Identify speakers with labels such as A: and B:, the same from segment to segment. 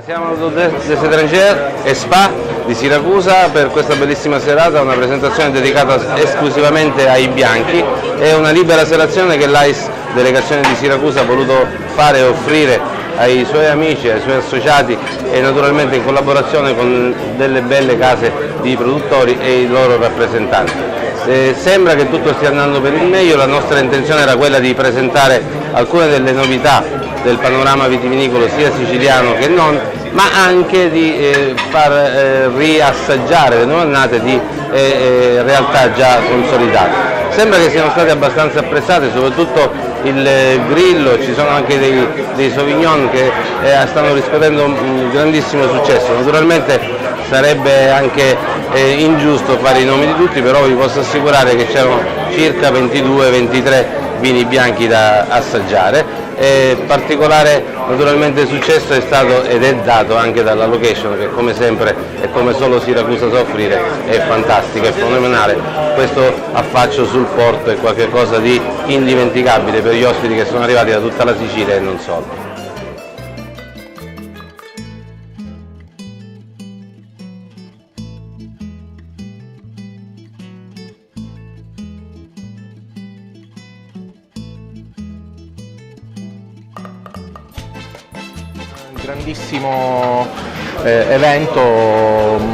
A: Siamo des Étrangers e Spa di Siracusa per questa bellissima serata, una presentazione dedicata esclusivamente ai bianchi. È una libera selezione che l'AIS Delegazione di Siracusa ha voluto fare e offrire ai suoi amici, ai suoi associati e naturalmente in collaborazione con delle belle case di produttori e i loro rappresentanti. Sembra che tutto stia andando per il meglio, la nostra intenzione era quella di presentare alcune delle novità del panorama vitivinicolo sia siciliano che non, ma anche di far riassaggiare le nuove annate di realtà già consolidate. Sembra che siano state abbastanza apprezzate, soprattutto il Grillo, ci sono anche dei Sauvignon che stanno riscuotendo un grandissimo successo. Naturalmente sarebbe anche ingiusto fare i nomi di tutti, però vi posso assicurare che c'erano circa 22-23 vini bianchi da assaggiare. Particolare naturalmente successo è stato ed è dato anche dalla location, che come sempre e come solo Siracusa sa offrire è fantastica, è fenomenale. Questo affaccio sul porto è qualcosa di indimenticabile per gli ospiti che sono arrivati da tutta la Sicilia e non solo.
B: Grandissimo evento,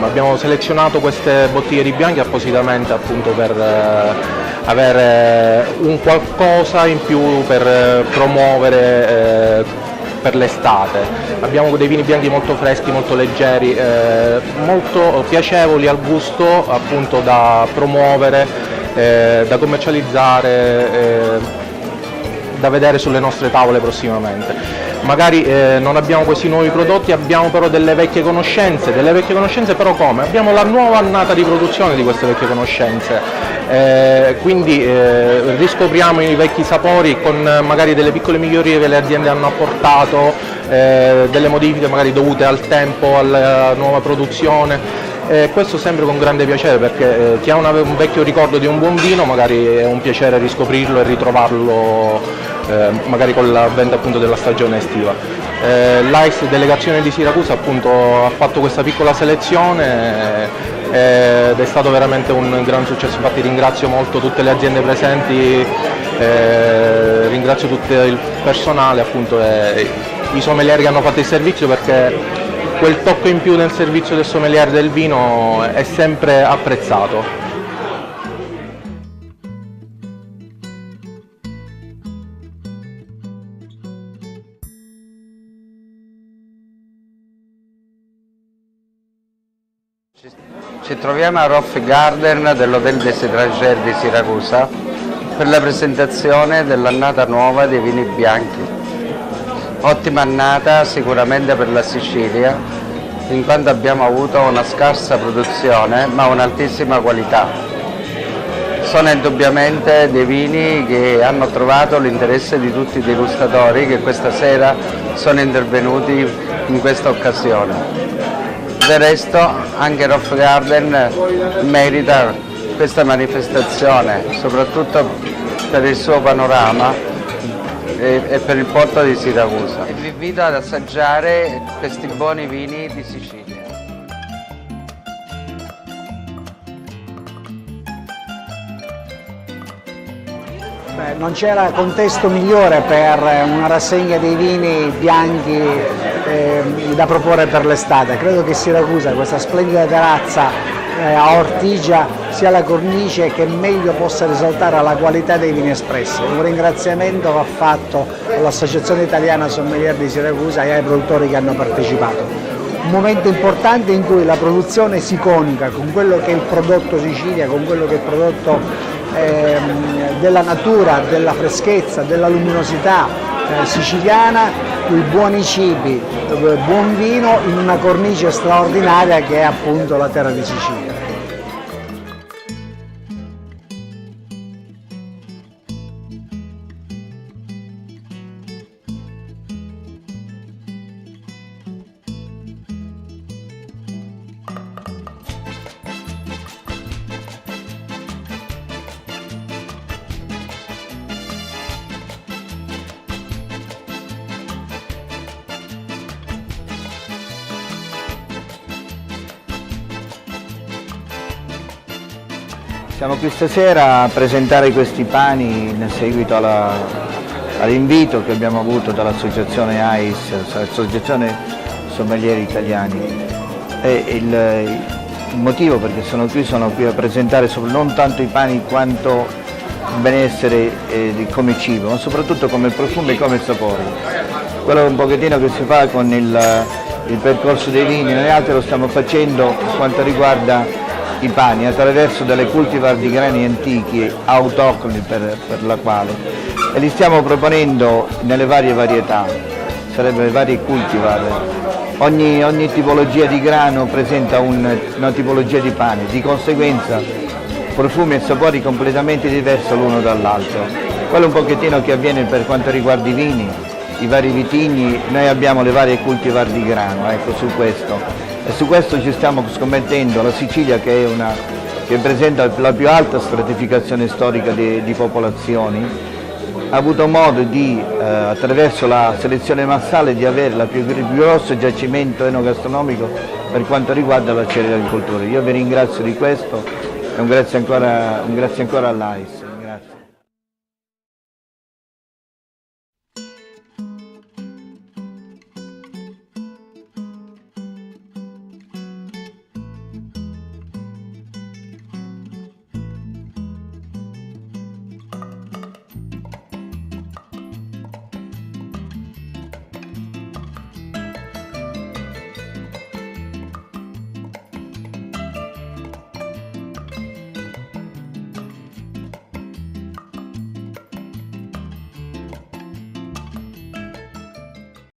B: abbiamo selezionato queste bottiglie di bianchi appositamente appunto per avere un qualcosa in più per promuovere per l'estate. Abbiamo dei vini bianchi molto freschi, molto leggeri, molto piacevoli al gusto, appunto da promuovere, da commercializzare, da vedere sulle nostre tavole prossimamente. Magari non abbiamo questi nuovi prodotti, abbiamo però delle vecchie conoscenze però come? Abbiamo la nuova annata di produzione di queste vecchie conoscenze, quindi riscopriamo i vecchi sapori con magari delle piccole migliorie che le aziende hanno apportato, delle modifiche magari dovute al tempo, alla nuova produzione. Questo sempre con grande piacere, perché chi ha un vecchio ricordo di un buon vino magari è un piacere riscoprirlo e ritrovarlo magari con l'avvento appunto della stagione estiva. L'AIS Delegazione di Siracusa appunto ha fatto questa piccola selezione ed è stato veramente un gran successo. Infatti ringrazio molto tutte le aziende presenti, ringrazio tutto il personale appunto e i sommelier che hanno fatto il servizio, perché quel tocco in più nel servizio del sommelier del vino è sempre apprezzato.
C: Ci troviamo a Roff Garden dell'Hotel des Étrangers di Siracusa per la presentazione dell'annata nuova dei vini bianchi. Ottima annata sicuramente per la Sicilia, in quanto abbiamo avuto una scarsa produzione ma un'altissima qualità. Sono indubbiamente dei vini che hanno trovato l'interesse di tutti i degustatori che questa sera sono intervenuti in questa occasione. Del resto anche Roff Garden merita questa manifestazione, soprattutto per il suo panorama e per il porto di Siracusa. E vi invito ad assaggiare questi buoni vini di Sicilia.
D: Non c'era contesto migliore per una rassegna dei vini bianchi da proporre per l'estate. Credo che Siracusa, questa splendida terrazza a Ortigia, sia la cornice che meglio possa risaltare la qualità dei vini espressi. Un ringraziamento va fatto all'Associazione Italiana Sommelier di Siracusa e ai produttori che hanno partecipato. Un momento importante in cui la produzione si conica con quello che è il prodotto Sicilia, con quello che è il prodotto della natura, della freschezza, della luminosità siciliana, i buoni cibi, buon vino in una cornice straordinaria che è appunto la terra di Sicilia.
E: Siamo qui stasera a presentare questi pani in seguito all'invito che abbiamo avuto dall'associazione AIS, l'Associazione Sommelieri Italiani. E il motivo perché sono qui a presentare non tanto i pani quanto il benessere come cibo, ma soprattutto come profumo e come sapori. Quello un pochettino che si fa con il percorso dei vini, noi altri lo stiamo facendo per quanto riguarda i pani attraverso delle cultivar di grani antichi autoctoni per la quale e li stiamo proponendo nelle varie varietà, sarebbero vari cultivar. Ogni tipologia di grano presenta una tipologia di pane, di conseguenza profumi e sapori completamente diversi l'uno dall'altro. Quello un pochettino che avviene per quanto riguarda i vini, i vari vitigni, noi abbiamo le varie cultivar di grano, ecco, su questo. E su questo ci stiamo scommettendo. La Sicilia, che presenta la più alta stratificazione storica di popolazioni, ha avuto modo di, attraverso la selezione massale, di avere il più grosso giacimento enogastronomico per quanto riguarda la cerealicoltura. Io vi ringrazio di questo e un grazie ancora all'AIS.